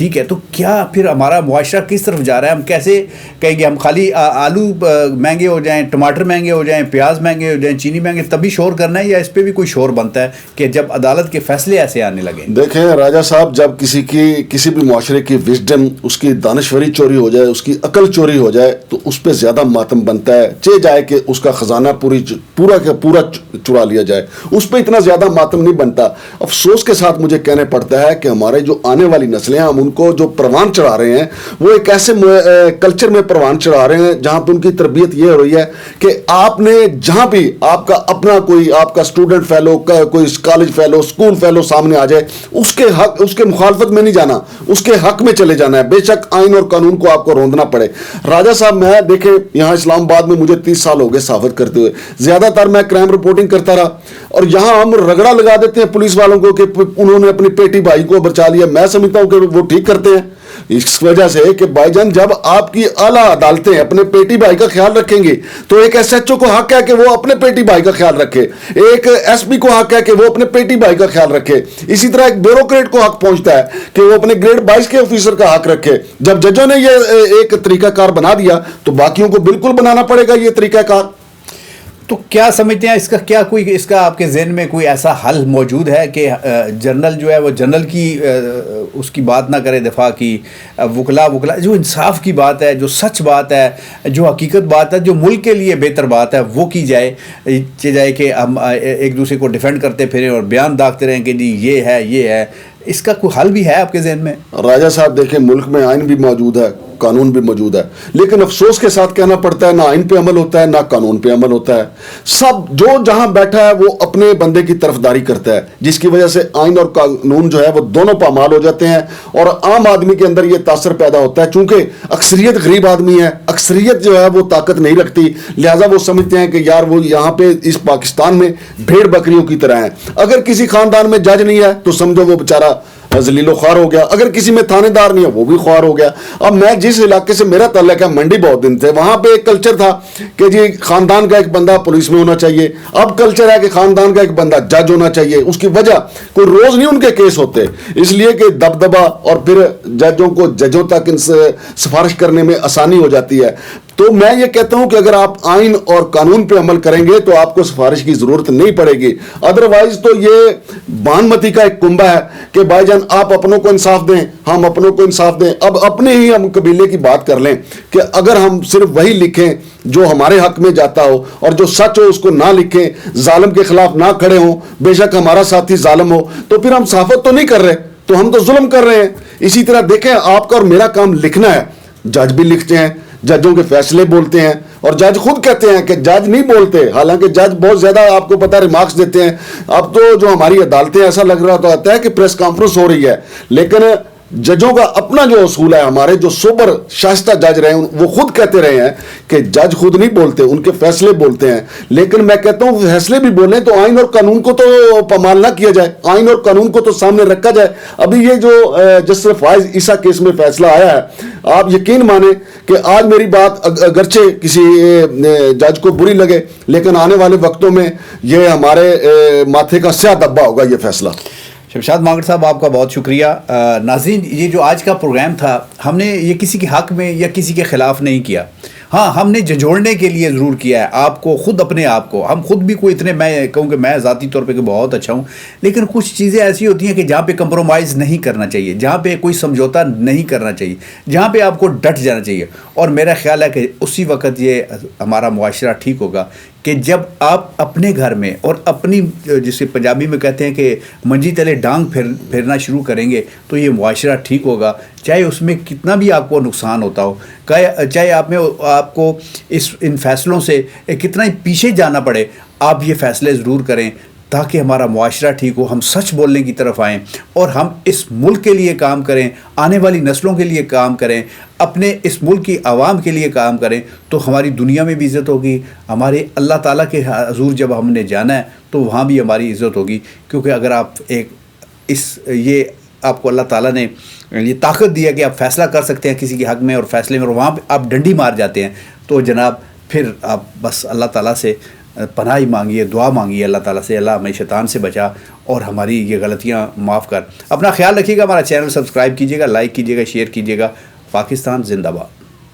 ٹھیک ہے, تو کیا پھر ہمارا معاشرہ کس طرف جا رہا ہے؟ ہم کیسے کہیں گے ہم خالی آلو مہنگے ہو جائیں, ٹماٹر مہنگے ہو جائیں, پیاز مہنگے ہو جائیں, چینی مہنگے, تبھی شور کرنا ہے, یا اس پہ بھی کوئی شور بنتا ہے کہ جب عدالت کے فیصلے ایسے آنے لگیں؟ دیکھیں راجہ صاحب, جب کسی بھی معاشرے کی وزڈم, اس کی دانشوری چوری ہو جائے, اس کی عقل چوری ہو جائے, تو اس پہ زیادہ ماتم بنتا ہے. جائے کہ اس کا خزانہ پورا کا پورا چرا لیا جائے, اس پہ اتنا زیادہ ماتم نہیں بنتا. افسوس کے ساتھ مجھے کہنے پڑتا ہے کہ ہمارے جو آنے والی نسلیں ہیں, ہم ان کو جو پروان چڑھا رہے ہیں, وہ ایک ایسے کلچر میں پروان چڑھا رہے ہیں جہاں پہ ان کی تربیت یہ ہو رہی ہے کہ آپ نے جہاں بھی آپ کا اپنا کوئی آپ کا اسٹوڈنٹ فیلو, کوئی کالج فیلو, اسکول فیلو سامنے آ جائے, اس کے حق, اس کے مخالفت میں نہیں جانا, اس کے حق میں چلے جانا ہے, بے شک آئین اور قانون کو آپ کو روندنا پڑے. راجہ صاحب میں دیکھیں یہاں اسلام آباد میں مجھے 30 سال ہو گئے صحافت کرتے ہوئے, زیادہ تر میں کرائم رپورٹنگ کرتا رہا, اور یہاں ہم رگڑا لگا دیتے ہیں پولیس والوں کو کہ انہوں نے اپنی پیٹی بھائی کو بچا لیا. میں سمجھتا ہوں کہ وہ ٹھیک کرتے ہیں, اس وجہ سے کہ بھائی جان جب آپ کی اعلیٰ عدالتیں اپنے پیٹی بھائی کا خیال رکھیں گی, تو ایک ایس ایچ او کو حق ہے کہ وہ اپنے پیٹی بھائی کا خیال رکھے, ایک ایس پی کو حق ہے کہ وہ اپنے پیٹی بھائی کا خیال رکھے, اسی طرح ایک بیوروکریٹ کو حق پہنچتا ہے کہ وہ اپنے گریڈ 22 کے آفیسر کا حق رکھے. جب ججوں نے یہ ایک طریقہ کار بنا دیا, تو باقیوں کو بالکل بنانا پڑے گا یہ طریقہ کار. تو کیا سمجھتے ہیں اس کا, کیا کوئی اس کا آپ کے ذہن میں کوئی ایسا حل موجود ہے کہ جنرل جو ہے وہ جنرل کی اس کی بات نہ کرے دفاع کی, وکلا جو انصاف کی بات ہے, جو سچ بات ہے, جو حقیقت بات ہے, جو ملک کے لیے بہتر بات ہے, وہ کی جائے کہ ہم ایک دوسرے کو ڈیفینڈ کرتے پھریں اور بیان داغتے رہیں کہ جی یہ ہے. اس کا کوئی حل بھی ہے آپ کے ذہن میں؟ راجہ صاحب دیکھیں, ملک میں آئین بھی موجود ہے, قانون بھی موجود ہے, لیکن افسوس کے ساتھ کہنا پڑتا ہے نہ آئین پہ عمل ہوتا ہے نہ قانون پہ عمل ہوتا ہے. سب جو جہاں بیٹھا ہے وہ اپنے بندے کی طرفداری کرتا ہے, جس کی وجہ سے آئین اور قانون جو ہے وہ دونوں پامال ہو جاتے ہیں, اور عام آدمی کے اندر یہ تاثر پیدا ہوتا ہے. چونکہ اکثریت غریب آدمی ہے, اکثریت جو ہے وہ طاقت نہیں رکھتی, لہٰذا وہ سمجھتے ہیں کہ یار وہ یہاں پہ اس پاکستان میں بھیڑ بکریوں کی طرح ہیں. اگر کسی خاندان میں جج نہیں ہے تو سمجھو وہ بیچارہ ذلیل و خوار ہو گیا, اگر کسی میں تھانے دار نہیں ہے وہ بھی خوار ہو گیا. اب میں جس علاقے سے میرا تعلق ہے, منڈی بہت دن تھے, وہاں پہ ایک کلچر تھا کہ جی خاندان کا ایک بندہ پولیس میں ہونا چاہیے. اب کلچر ہے کہ خاندان کا ایک بندہ جج ہونا چاہیے. اس کی وجہ کوئی روز نہیں ان کے کیس ہوتے, اس لیے کہ دبدبا, اور پھر ججوں تک ان سے سفارش کرنے میں آسانی ہو جاتی ہے. تو میں یہ کہتا ہوں کہ اگر آپ آئین اور قانون پہ عمل کریں گے تو آپ کو سفارش کی ضرورت نہیں پڑے گی. ادروائز تو یہ بانمتی کا ایک کنبہ ہے کہ بھائی جان آپ اپنوں کو انصاف دیں, ہم اپنوں کو انصاف دیں. اب اپنے ہی ہم قبیلے کی بات کر لیں کہ اگر ہم صرف وہی لکھیں جو ہمارے حق میں جاتا ہو, اور جو سچ ہو اس کو نہ لکھیں, ظالم کے خلاف نہ کھڑے ہوں, بے شک ہمارا ساتھی ظالم ہو, تو پھر ہم صحافت تو نہیں کر رہے, تو ہم تو ظلم کر رہے ہیں. اسی طرح دیکھیں, آپ کا اور میرا کام لکھنا ہے, جج بھی لکھتے ہیں, ججوں کے فیصلے بولتے ہیں, اور جج خود کہتے ہیں کہ جج نہیں بولتے, حالانکہ جج بہت زیادہ آپ کو پتہ ریمارکس دیتے ہیں. اب تو جو ہماری عدالتیں ایسا لگ رہا ہوتا ہے کہ پریس کانفرنس ہو رہی ہے, لیکن ججوں کا اپنا جو اصول ہے, ہمارے جو سوبر شائستہ جج رہے ہیں وہ خود کہتے رہے ہیں کہ جج خود نہیں بولتے, ان کے فیصلے بولتے ہیں. لیکن میں کہتا ہوں فیصلے بھی بولیں تو آئین اور قانون کو تو پامال نہ کیا جائے, آئین اور قانون کو تو سامنے رکھا جائے. ابھی یہ جو جسٹس فائز عیسیٰ کیس میں فیصلہ آیا ہے, آپ یقین مانیں کہ آج میری بات اگرچہ کسی جج کو بری لگے, لیکن آنے والے وقتوں میں یہ ہمارے ماتھے کا سیاہ دبا ہوگا یہ فیصلہ. شمشاد مانگڑ صاحب, آپ کا بہت شکریہ. ناظرین, یہ جو آج کا پروگرام تھا, ہم نے یہ کسی کے حق میں یا کسی کے خلاف نہیں کیا. ہاں, ہم نے جھنجھوڑنے کے لیے ضرور کیا ہے آپ کو, خود اپنے آپ کو. ہم خود بھی کوئی اتنے, میں کہوں کہ میں ذاتی طور پہ کہ بہت اچھا ہوں, لیکن کچھ چیزیں ایسی ہوتی ہیں کہ جہاں پہ کمپرومائز نہیں کرنا چاہیے, جہاں پہ کوئی سمجھوتا نہیں کرنا چاہیے, جہاں پہ آپ کو ڈٹ جانا چاہیے. اور میرا خیال ہے کہ اسی وقت یہ ہمارا معاشرہ ٹھیک ہوگا کہ جب آپ اپنے گھر میں اور اپنی, جسے پنجابی میں کہتے ہیں کہ منجی تلے ڈانگ پھیرنا شروع کریں گے, تو یہ معاشرہ ٹھیک ہوگا. چاہے اس میں کتنا بھی آپ کو نقصان ہوتا ہو, چاہے آپ کو ان فیصلوں سے کتنا ہی پیچھے جانا پڑے, آپ یہ فیصلے ضرور کریں تاکہ ہمارا معاشرہ ٹھیک ہو, ہم سچ بولنے کی طرف آئیں, اور ہم اس ملک کے لیے کام کریں, آنے والی نسلوں کے لیے کام کریں, اپنے اس ملک کی عوام کے لیے کام کریں. تو ہماری دنیا میں بھی عزت ہوگی, ہمارے اللہ تعالیٰ کے حضور جب ہم نے جانا ہے تو وہاں بھی ہماری عزت ہوگی. کیونکہ اگر آپ یہ آپ کو اللہ تعالیٰ نے یہ طاقت دی ہے کہ آپ فیصلہ کر سکتے ہیں کسی کے حق میں, اور فیصلے میں, اور وہاں پہ آپ ڈنڈی مار جاتے ہیں, تو جناب پھر آپ بس اللہ تعالیٰ سے پناہ مانگیے، دعا مانگیے اللہ تعالیٰ سے، اللہ ہمیں شیطان سے بچا اور ہماری یہ غلطیاں معاف کر۔ اپنا خیال رکھیے گا، ہمارا چینل سبسکرائب کیجیے گا، لائک کیجیے گا، شیئر کیجیے گا۔ پاکستان زندہ باد۔